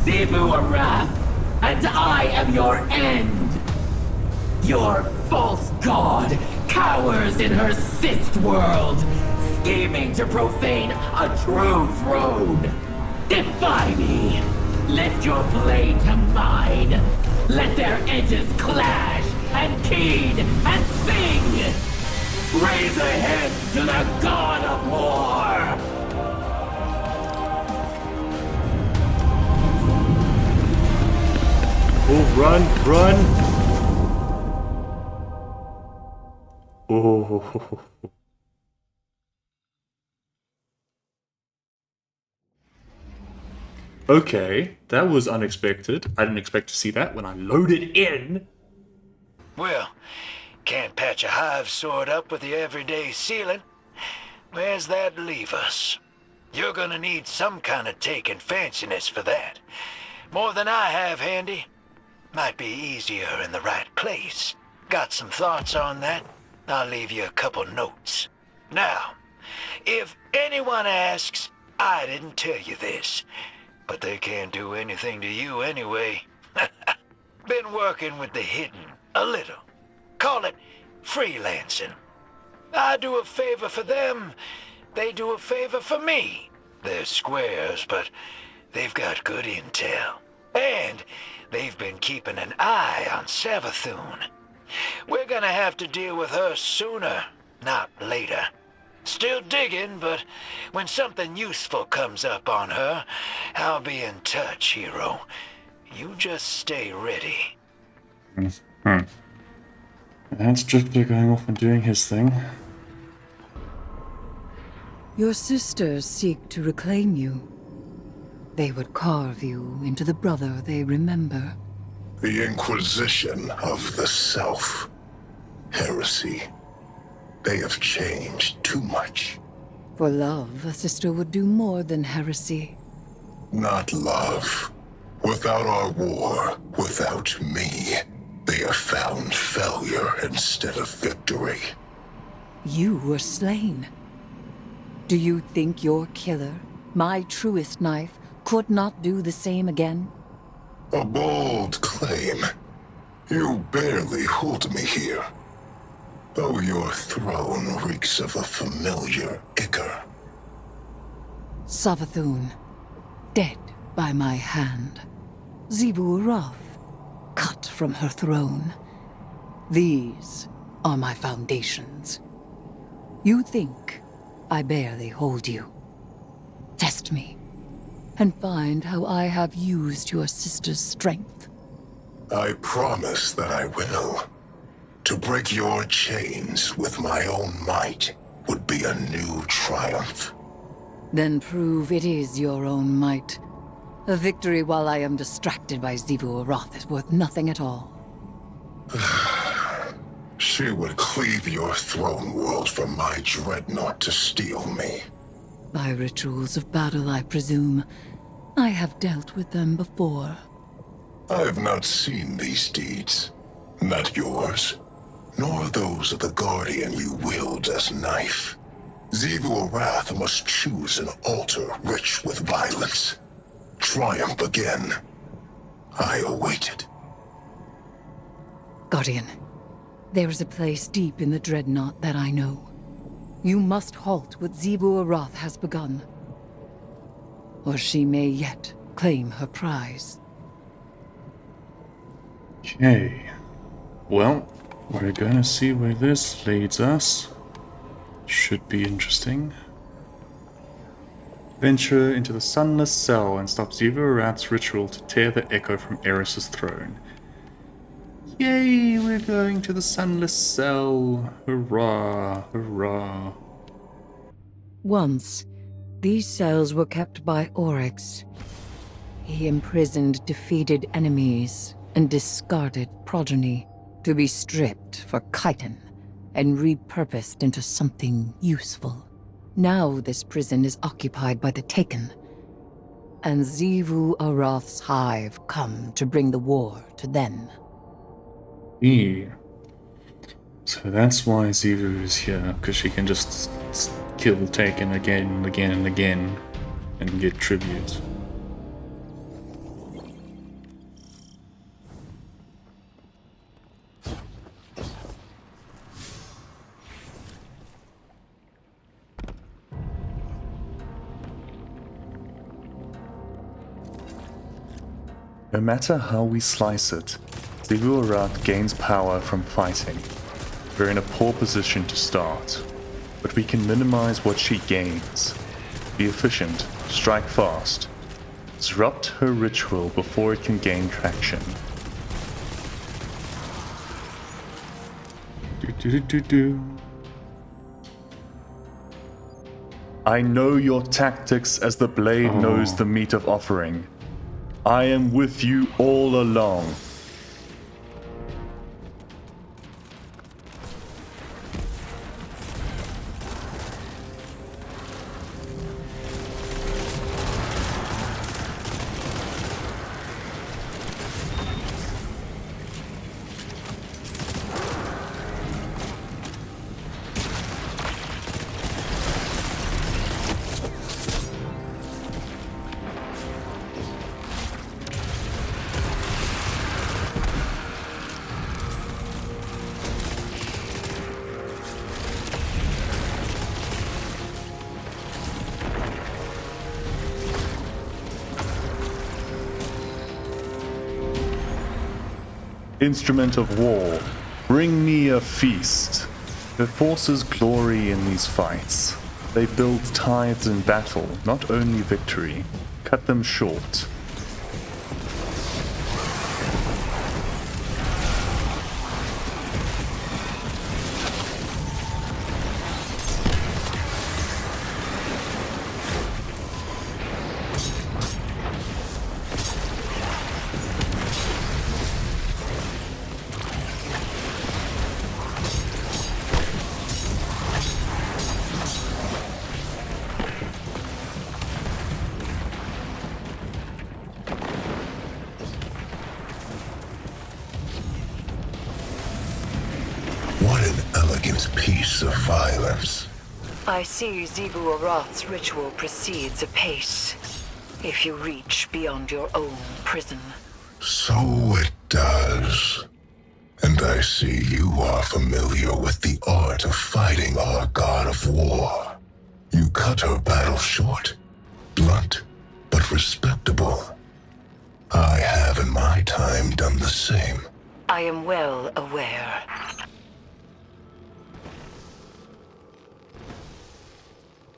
Sivu Arath, and I am your end. Your false god cowers in her cyst world, scheming to profane a true throne. Defy me. Lift your blade to mine. Let their edges clash and keen and sing. Raise a hymn to the god of war. Oh, run! Oh. Okay, that was unexpected. I didn't expect to see that when I loaded in. Well, can't patch a hive sword up with the everyday ceiling. Where's that leave us? You're gonna need some kind of taking fanciness for that. More than I have handy. Might be easier in the right place. Got some thoughts on that? I'll leave you a couple notes. Now, if anyone asks, I didn't tell you this, but they can't do anything to you anyway. Been working with the hidden, a little. Call it freelancing. I do a favor for them, they do a favor for me. They're squares, but they've got good intel. And they've been keeping an eye on Savathun. We're gonna have to deal with her sooner, not later. Still digging, but when something useful comes up on her, I'll be in touch, hero. You just stay ready. That's Drifter going off and doing his thing. Your sisters seek to reclaim you. They would carve you into the brother they remember. The Inquisition of the Self. Heresy. They have changed too much. For love, a sister would do more than heresy. Not love. Without our war, without me, they have found failure instead of victory. You were slain. Do you think your killer, my truest knife, could not do the same again? A bold claim. You barely hold me here. Though your throne reeks of a familiar ichor. Savathun, dead by my hand. Xivu Arath, cut from her throne. These are my foundations. You think I barely hold you. Test me, and find how I have used your sister's strength. I promise that I will. To break your chains with my own might would be a new triumph. Then prove it is your own might. A victory while I am distracted by Xivu Arath is worth nothing at all. She would cleave your throne world for my dreadnought to steal me. By rituals of battle, I presume. I have dealt with them before. I have not seen these deeds. Not yours, nor those of the Guardian you wield as knife. Xivu Arath must choose an altar rich with violence. Triumph again. I await it. Guardian, there is a place deep in the Dreadnought that I know. You must halt what Xivu Arath has begun. Or she may yet claim her prize. Okay. Well, we're gonna see where this leads us. Should be interesting. Venture into the Sunless Cell and stop Xivu Arath's ritual to tear the echo from Eris's throne. Yay, we're going to the Sunless Cell. Hurrah, hurrah. Once, these cells were kept by Oryx. He imprisoned defeated enemies and discarded progeny to be stripped for chitin and repurposed into something useful. Now this prison is occupied by the Taken, and Xivu Arath's hive come to bring the war to them. Yeah. So that's why Xivu is here, because she can just kill Taken again and again and again and get tribute. No matter how we slice it, Xivu Arath gains power from fighting. We're in a poor position to start, but we can minimize what she gains. Be efficient, strike fast. Disrupt her ritual before it can gain traction. I know your tactics as the blade knows the meat of offering. I am with you all along. Instrument of war, bring me a feast. Her forces glory in these fights. They build tides in battle, not only victory. Cut them short. What an elegant piece of violence. I see Xivu Arath's ritual proceeds apace. If you reach beyond your own prison. So it does. And I see you are familiar with the art of fighting our god of war. You cut her battle short, blunt, but respectable. I have in my time done the same. I am well aware.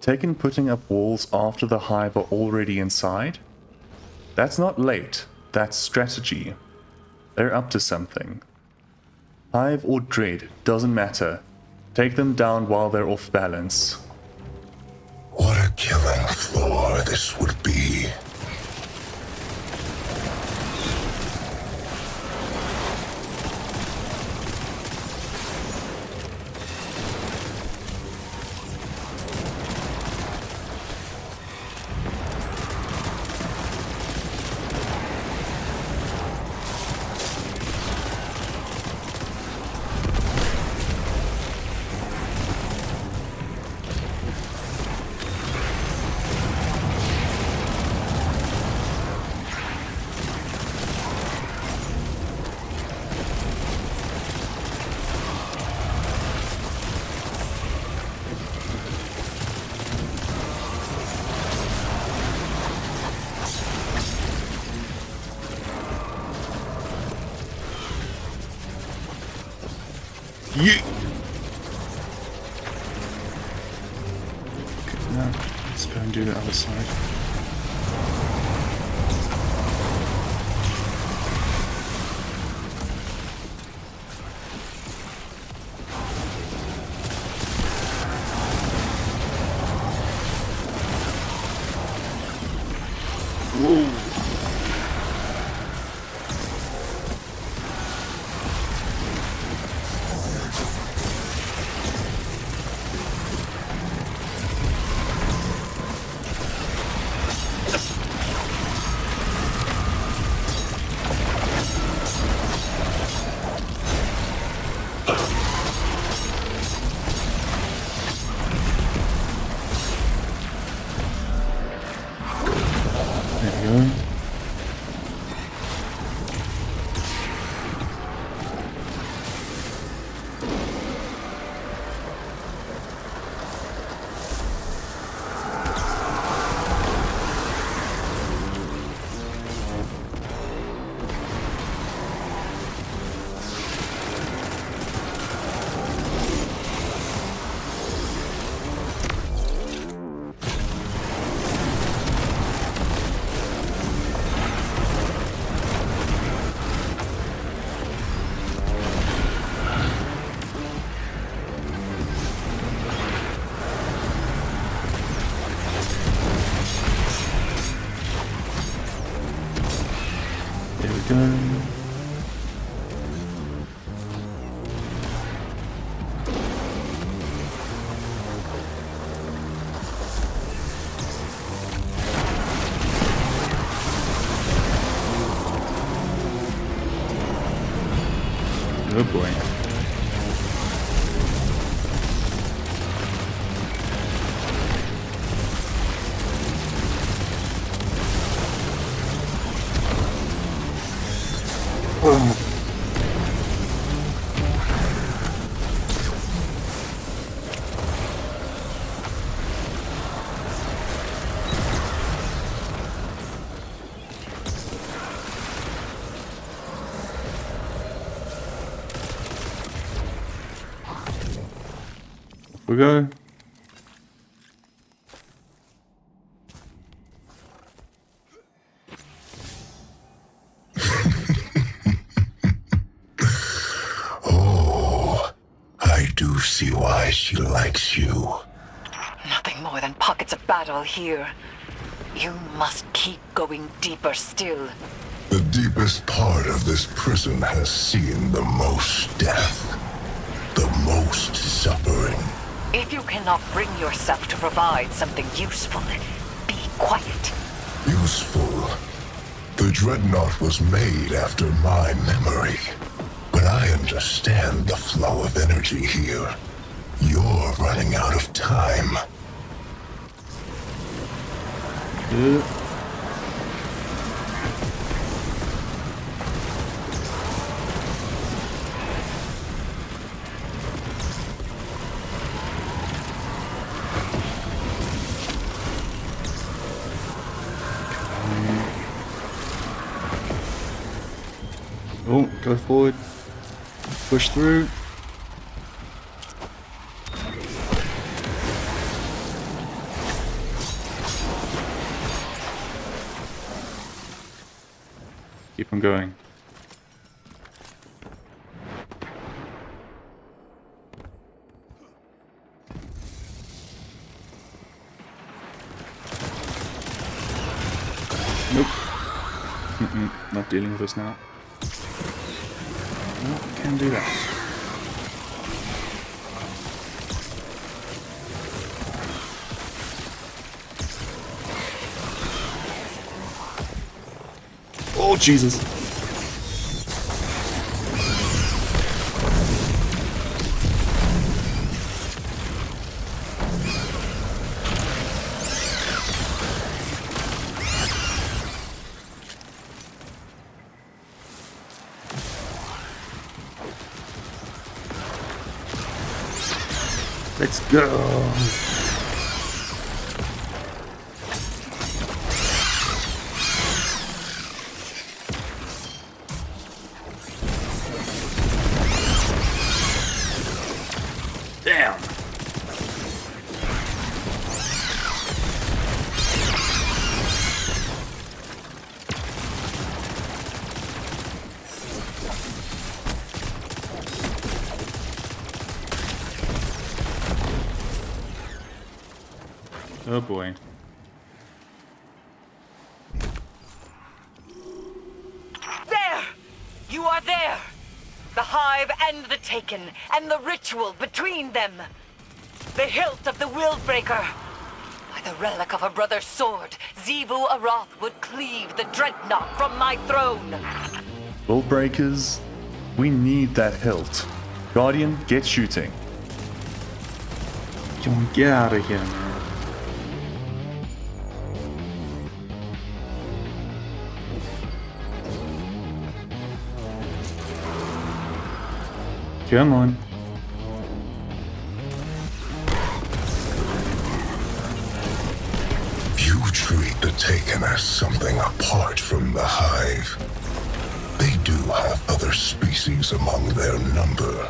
Taken putting up walls after the Hive are already inside? That's not late, that's strategy. They're up to something. Hive or Dread, doesn't matter. Take them down while they're off balance. What a killing floor this would be. Yeah. Okay, now let's go and do the other side. Whoa. There we go. Oh boy. We go. Oh, I do see why she likes you. Nothing more than pockets of battle here. You must keep going deeper still. The deepest part of this prison has seen the most death, the most suffering. If you cannot bring yourself to provide something useful, be quiet. Useful. The Dreadnought was made after my memory. But I understand the flow of energy here. You're running out of time. Oh, go forward. Push through. Keep on going. Nope. Not dealing with this now. No, can't do that. Oh, Jesus. Let's go. Damn. Oh boy. There! You are there! The Hive and the Taken, and the ritual between them. The hilt of the Willbreaker. By the relic of a brother's sword, Xivu Arath would cleave the Dreadnought from my throne. Will breakers, we need that hilt. Guardian, get shooting. John, get out of here, man. Come on. You treat the Taken as something apart from the Hive. They do have other species among their number,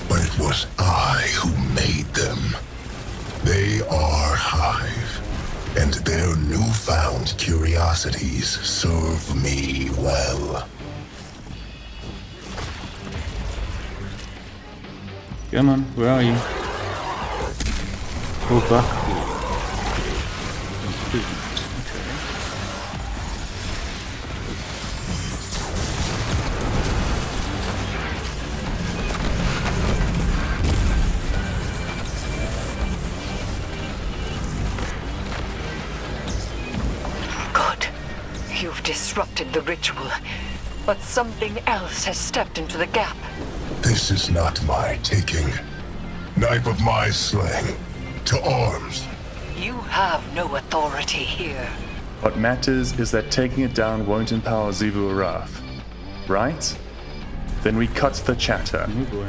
but it was I who made them. They are Hive, and their newfound curiosities serve me well. Come on, where are you? Oh, back. You've disrupted the ritual, but something else has stepped into the gap. This is not my taking. Knife of my slaying. To arms. You have no authority here. What matters is that taking it down won't empower Xivu Arath. Right? Then we cut the chatter. Oh boy.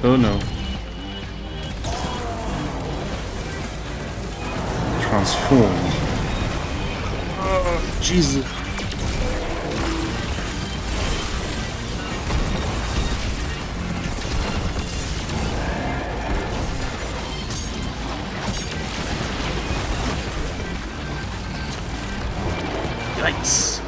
Oh no. Transformed. Oh, Jesus. Yikes.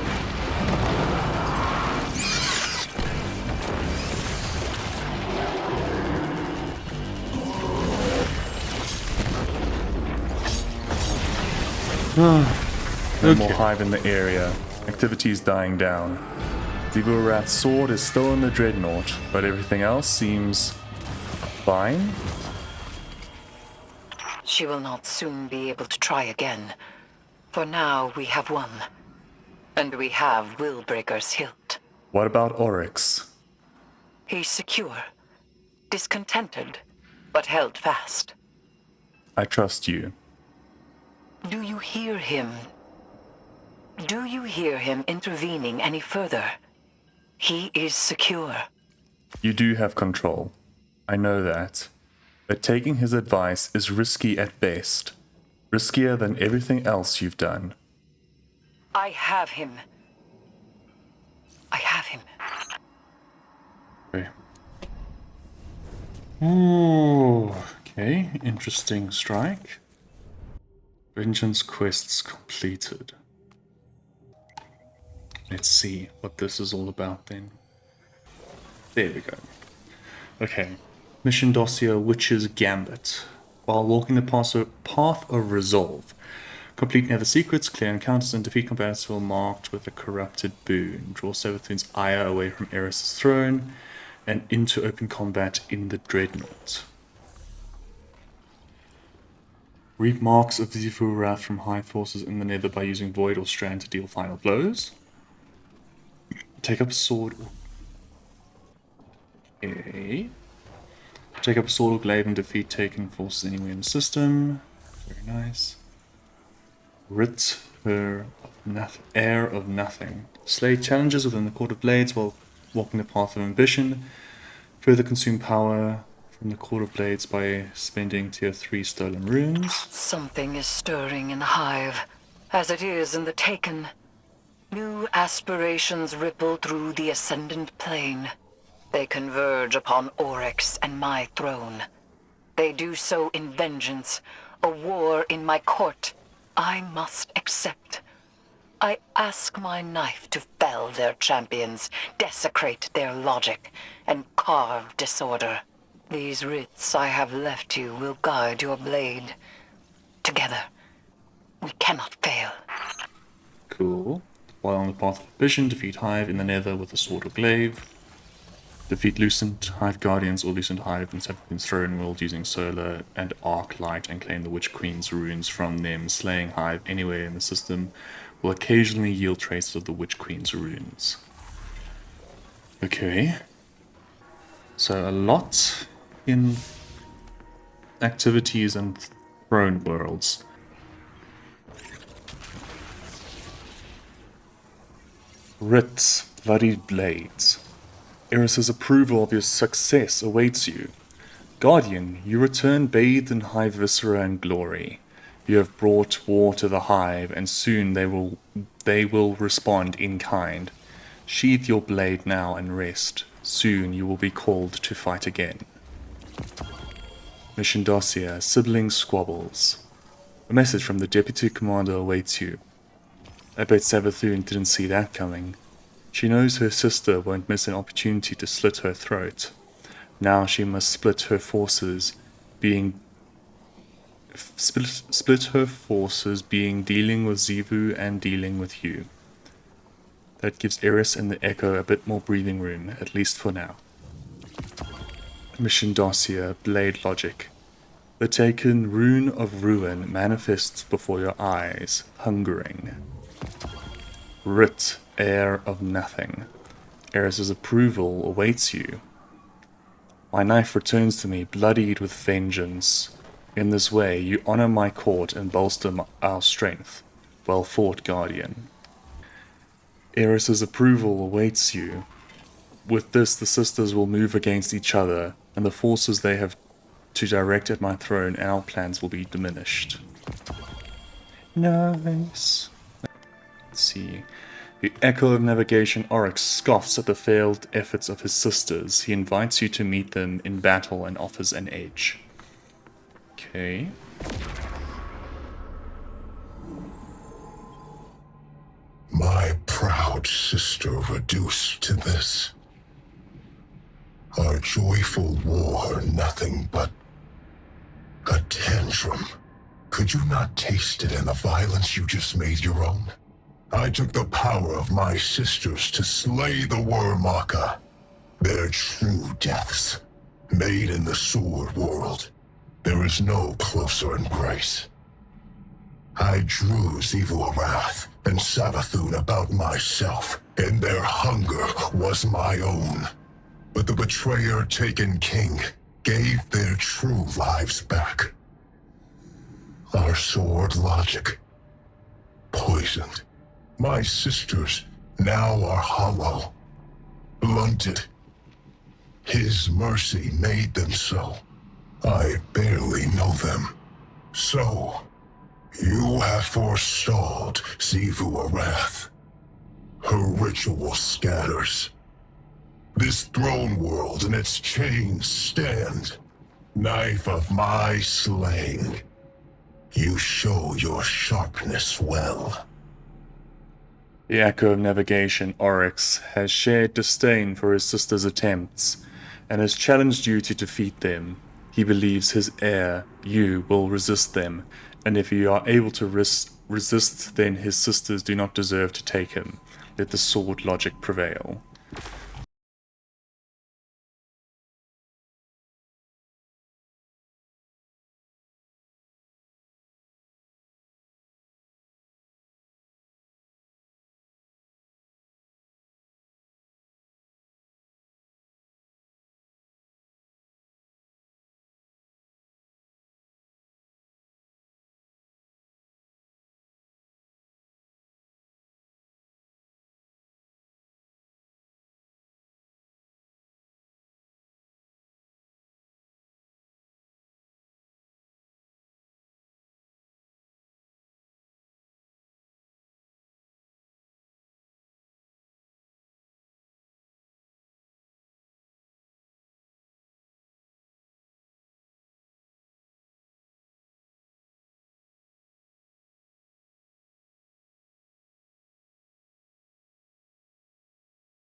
No more Hive in the area. Activity's dying down. Xivu Arath's sword is still in the Dreadnought, but everything else seems fine. She will not soon be able to try again. For now, we have won. And we have Willbreaker's hilt. What about Oryx? He's secure, discontented, but held fast. I trust you. Do you hear him? Do you hear him intervening any further? He is secure. You do have control. I know that. But taking his advice is risky at best. Riskier than everything else you've done. I have him. I have him. Okay. Ooh, okay, interesting strike. Vengeance quests completed. Let's see what this is all about then. There we go. Okay. Mission dossier Witch's Gambit. While walking the path of resolve, complete nether secrets, clear encounters, and defeat combatants who are marked with a corrupted boon. Draw Savathun's ire away from Eris's throne and into open combat in the Dreadnought. Reap marks of Xivu Arath from Hive forces in the nether by using Void or Strand to deal final blows. Take up a sword. Okay. Take up a sword or glaive and defeat taken forces anywhere in the system. Very nice. Rid her of heir of nothing. Slay challenges within the Court of Blades while walking the path of ambition. Further consume power from the Court of Blades by spending tier 3 stolen runes. Something is stirring in the Hive, as it is in the Taken. New aspirations ripple through the Ascendant Plane. They converge upon Oryx and my throne. They do so in vengeance, a war in my court. I must accept. I ask my knife to fell their champions, desecrate their logic, and carve disorder. These writs I have left you will guide your blade. Together, we cannot fail. Cool. While on the path of ambition, defeat Hive in the nether with a sword or glaive. Defeat Lucent Hive Guardians or Lucent Hive in Savathun's throne world using Solar and Arc Light and claim the Witch Queen's runes from them. Slaying Hive anywhere in the system will occasionally yield traces of the Witch Queen's runes. Okay. So a lot in activities and throne worlds. Writs, Bloodied Blades. Eris's approval of your success awaits you. Guardian, you return bathed in Hive viscera and glory. You have brought war to the Hive, and soon they will respond in kind. Sheathe your blade now and rest. Soon you will be called to fight again. Mission dossier, Sibling Squabbles. A message from the Deputy Commander awaits you. I bet Savathun didn't see that coming. She knows her sister won't miss an opportunity to slit her throat. Now she must split her forces, being dealing with Xivu and dealing with you. That gives Eris and the Echo a bit more breathing room, at least for now. Mission dossier, Blade Logic. The taken rune of ruin manifests before your eyes, hungering. Writ, heir of nothing. Eris's approval awaits you. My knife returns to me, bloodied with vengeance. In this way, you honor my court and bolster our strength. Well fought, Guardian. Eris's approval awaits you. With this, the sisters will move against each other, and the forces they have to direct at my throne and our plans will be diminished. Nice. Let's see. The Echo of Navigation Oryx scoffs at the failed efforts of his sisters. He invites you to meet them in battle and offers an edge. Okay. My proud sister reduced to this. Our joyful war nothing but a tantrum. Could you not taste it in the violence you just made your own? I took the power of my sisters to slay the Wormaka. Their true deaths, made in the sword world. There is no closer embrace. I drew Xivu Arath and Savathun about myself, and their hunger was my own. But the betrayer-taken king gave their true lives back. Our sword logic, poisoned. My sisters now are hollow, blunted. His mercy made them so. I barely know them. So, you have forestalled Xivu Arath. Her ritual scatters. This throne world and its chains stand. Knife of my slaying. You show your sharpness well. The Echo of Navigation Oryx has shared disdain for his sister's attempts, and has challenged you to defeat them. He believes his heir, you, will resist them, and if you are able to resist, then his sisters do not deserve to take him. Let the sword logic prevail.